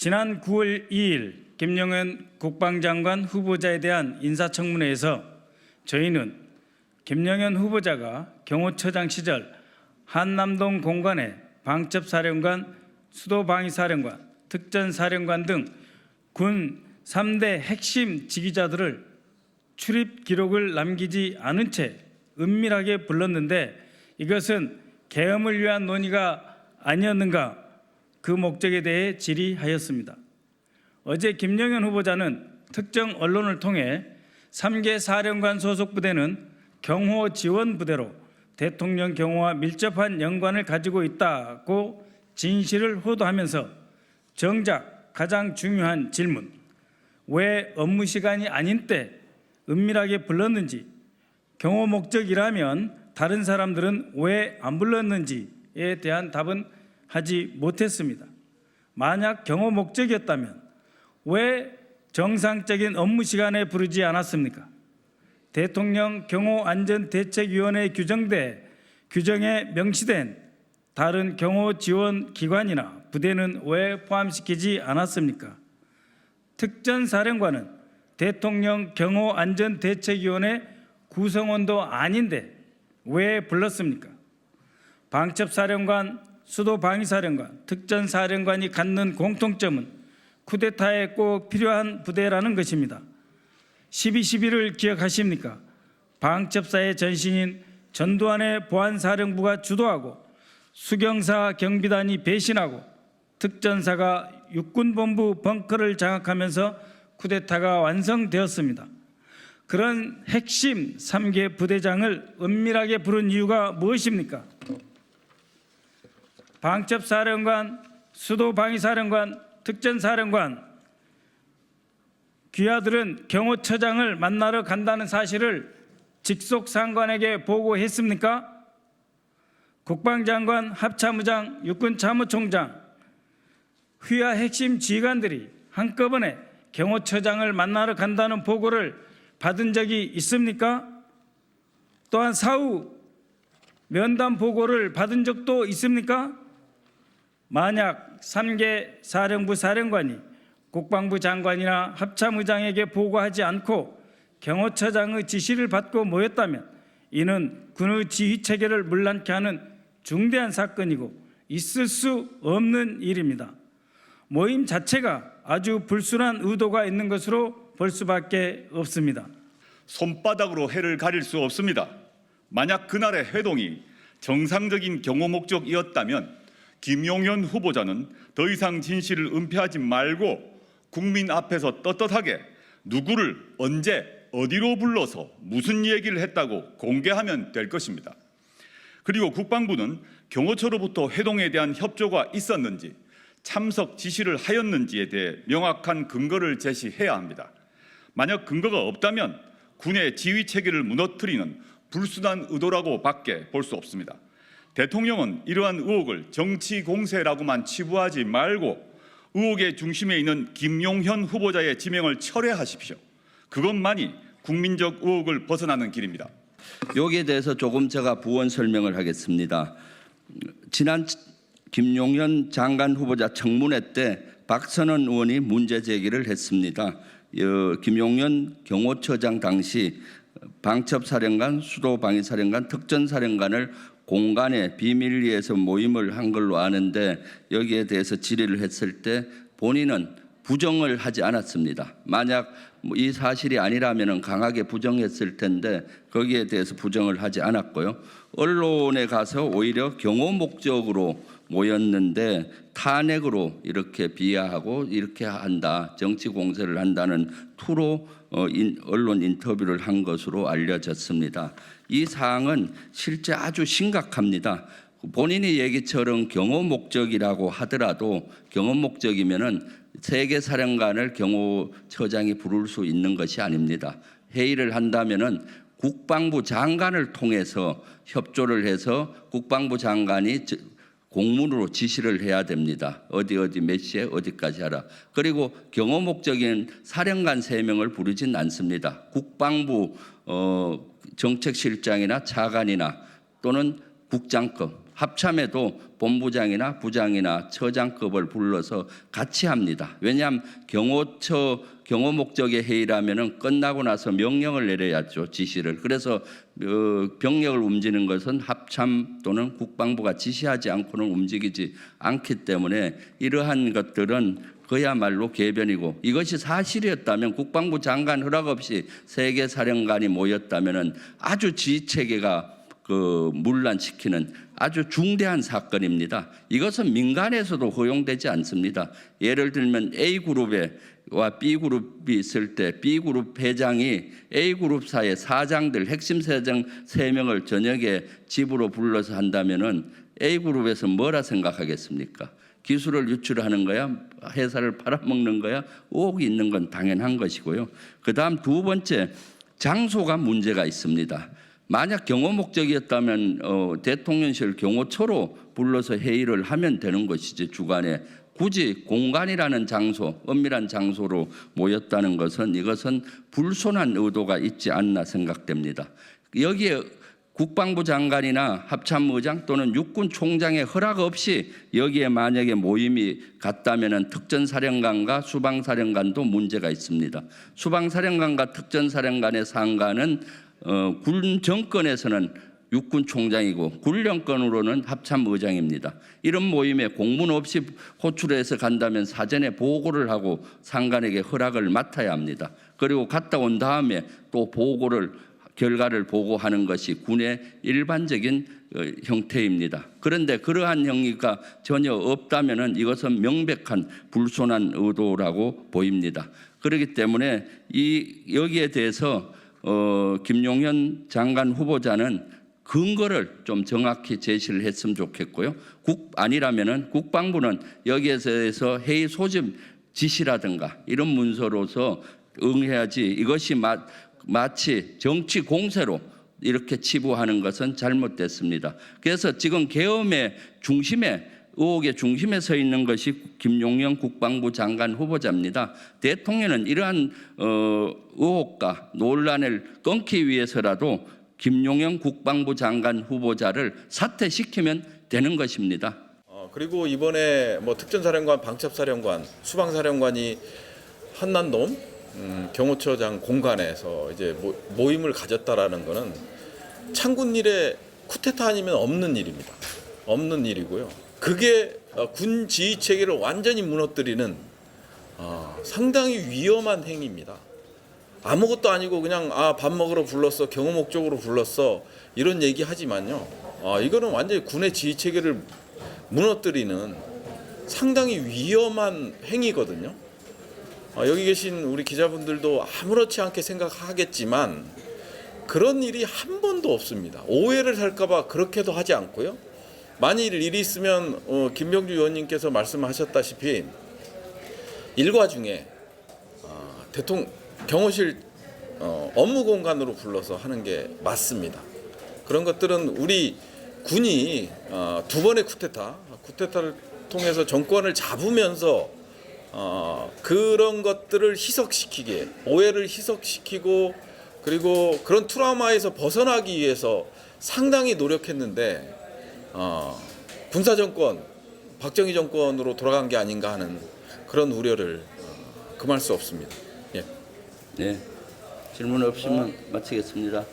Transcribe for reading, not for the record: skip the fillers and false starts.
지난 9월 2일 김용현 국방장관 후보자에 대한 인사청문회에서 저희는 김용현 후보자가 경호처장 시절 한남동 공관에 방첩사령관, 수도방위사령관, 특전사령관 등 군 3대 핵심 지휘자들을 출입 기록을 남기지 않은 채 은밀하게 불렀는데 이것은 계엄을 위한 논의가 아니었는가, 그 목적에 대해 질의하였습니다. 어제 김용현 후보자는 특정 언론을 통해 3개 사령관 소속 부대는 경호 지원 부대로 대통령 경호와 밀접한 연관을 가지고 있다고 진실을 호도하면서 정작 가장 중요한 질문, 왜 업무 시간이 아닌 때 은밀하게 불렀는지, 경호 목적이라면 다른 사람들은 왜 안 불렀는지에 대한 답은 하지 못했습니다. 만약 경호 목적이었다면 왜 정상적인 업무 시간에 부르지 않았습니까? 대통령 경호안전대책위원회에 규정에 명시된 다른 경호 지원 기관이나 부대는 왜 포함시키지 않았습니까? 특전사령관은 대통령 경호안전대책위원회 구성원도 아닌데 왜 불렀습니까? 방첩사령관, 수도방위사령관, 특전사령관이 갖는 공통점은 쿠데타에 꼭 필요한 부대라는 것입니다. 12.11을 기억하십니까? 방첩사의 전신인 전두환의 보안사령부가 주도하고 수경사 경비단이 배신하고 특전사가 육군본부 벙커를 장악하면서 쿠데타가 완성되었습니다. 그런 핵심 3개 부대장을 은밀하게 부른 이유가 무엇입니까? 방첩사령관, 수도방위사령관, 특전사령관 귀하들은 경호처장을 만나러 간다는 사실을 직속상관에게 보고했습니까? 국방장관, 합참의장, 육군참모총장, 휘하 핵심 지휘관들이 한꺼번에 경호처장을 만나러 간다는 보고를 받은 적이 있습니까? 또한 사후 면담 보고를 받은 적도 있습니까? 만약 3개 사령부 사령관이 국방부 장관이나 합참의장에게 보고하지 않고 경호처장의 지시를 받고 모였다면 이는 군의 지휘체계를 문란케 하는 중대한 사건이고 있을 수 없는 일입니다. 모임 자체가 아주 불순한 의도가 있는 것으로 볼 수밖에 없습니다. 손바닥으로 해를 가릴 수 없습니다. 만약 그날의 회동이 정상적인 경호 목적이었다면 김용현 후보자는 더 이상 진실을 은폐하지 말고 국민 앞에서 떳떳하게 누구를 언제 어디로 불러서 무슨 얘기를 했다고 공개하면 될 것입니다. 그리고 국방부는 경호처로부터 회동에 대한 협조가 있었는지 참석 지시를 하였는지에 대해 명확한 근거를 제시해야 합니다. 만약 근거가 없다면 군의 지휘 체계를 무너뜨리는 불순한 의도라고 밖에 볼 수 없습니다. 대통령은 이러한 의혹을 정치 공세라고만 치부하지 말고 의혹의 중심에 있는 김용현 후보자의 지명을 철회하십시오. 그것만이 국민적 의혹을 벗어나는 길입니다. 여기에 대해서 조금 제가 부원 설명을 하겠습니다. 지난 김용현 장관 후보자 청문회 때 박선원 의원이 문제 제기를 했습니다. 김용현 경호처장 당시 방첩사령관, 수도방위사령관, 특전사령관을 공간에 비밀리에서 모임을 한 걸로 아는데 여기에 대해서 질의를 했을 때 본인은 부정을 하지 않았습니다. 만약 이 사실이 아니라면 강하게 부정했을 텐데 거기에 대해서 부정을 하지 않았고요. 언론에 가서 오히려 경호 목적으로 모였는데 탄핵으로 이렇게 비하하고 이렇게 한다, 정치 공세를 한다는 투로 언론 인터뷰를 한 것으로 알려졌습니다. 이 사항은 실제 아주 심각합니다. 본인이 얘기처럼 경호 목적이라고 하더라도 경호 목적이면은 세계 사령관을 경호처장이 부를 수 있는 것이 아닙니다. 회의를 한다면은 국방부 장관을 통해서 협조를 해서 국방부 장관이 공문으로 지시를 해야 됩니다. 어디 몇 시에 어디까지 하라. 그리고 경호 목적인 사령관 3명을 부르진 않습니다. 국방부 정책실장이나 차관이나 또는 국장급 합참에도 본부장이나 부장이나 처장급을 불러서 같이 합니다. 왜냐하면 경호 목적의 회의라면은 끝나고 나서 명령을 내려야죠, 지시를. 그래서 병력을 움직이는 것은 합참 또는 국방부가 지시하지 않고는 움직이지 않기 때문에 이러한 것들은 그야말로 개변이고, 이것이 사실이었다면 국방부 장관 허락 없이 세계 사령관이 모였다면은 아주 지휘체계가 문란시키는 아주 중대한 사건입니다. 이것은 민간에서도 허용되지 않습니다. 예를 들면 A그룹과 B그룹이 있을 때 B그룹 회장이 A그룹사의 사장들, 핵심 사장 3명을 저녁에 집으로 불러서 한다면은 A그룹에서 뭐라 생각하겠습니까? 기술을 유출하는 거야? 회사를 팔아먹는 거야? 의혹이 있는 건 당연한 것이고요. 그다음 두 번째, 장소가 문제가 있습니다. 만약 경호 목적이었다면 대통령실 경호처로 불러서 회의를 하면 되는 것이지, 주간에 굳이 공간이라는 장소, 엄밀한 장소로 모였다는 것은 이것은 불손한 의도가 있지 않나 생각됩니다. 여기에 국방부 장관이나 합참의장 또는 육군 총장의 허락 없이 여기에 만약에 모임이 갔다면 특전사령관과 수방사령관도 문제가 있습니다. 수방사령관과 특전사령관의 상관은 군 정권에서는 육군 총장이고 군령권으로는 합참의장입니다. 이런 모임에 공문 없이 호출해서 간다면 사전에 보고를 하고 상관에게 허락을 맡아야 합니다. 그리고 갔다 온 다음에 또 결과를 보고하는 것이 군의 일반적인 형태입니다. 그런데 그러한 행위가 전혀 없다면 이것은 명백한 불손한 의도라고 보입니다. 그렇기 때문에 여기에 대해서 김용현 장관 후보자는 근거를 좀 정확히 제시를 했으면 좋겠고요. 아니라면은 국방부는 여기에 대해서 회의 소집 지시라든가 이런 문서로서 응해야지, 이것이 마치 정치 공세로 이렇게 치부하는 것은 잘못됐습니다. 그래서 지금 계엄의 의혹의 중심에 서 있는 것이 김용현 국방부 장관 후보자입니다. 대통령은 이러한 의혹과 논란을 끊기 위해서라도 김용현 국방부 장관 후보자를 사퇴시키면 되는 것입니다. 그리고 이번에 특전사령관, 방첩사령관, 수방사령관이 한남동 경호처장 공간에서 이제 모임을 가졌다라는 것은 창군 일에 쿠데타 아니면 없는 일입니다. 없는 일이고요. 그게 군 지휘 체계를 완전히 무너뜨리는 상당히 위험한 행위입니다. 아무것도 아니고 그냥 밥 먹으러 불렀어, 경호 목적으로 불렀어, 이런 얘기 하지만요. 이거는 완전히 군의 지휘 체계를 무너뜨리는 상당히 위험한 행위거든요. 여기 계신 우리 기자분들도 아무렇지 않게 생각하겠지만 그런 일이 한 번도 없습니다. 오해를 살까봐 그렇게도 하지 않고요. 만일 일이 있으면 김병주 의원님께서 말씀하셨다시피 일과 중에 경호실 업무 공간으로 불러서 하는 게 맞습니다. 그런 것들은 우리 군이 두 번의 쿠데타를 통해서 정권을 잡으면서 그런 것들을 희석시키게, 오해를 희석시키고, 그리고 그런 트라우마에서 벗어나기 위해서 상당히 노력했는데 군사정권, 박정희 정권으로 돌아간 게 아닌가 하는 그런 우려를 금할 수 없습니다. 예. 네, 질문 없으면 마치겠습니다.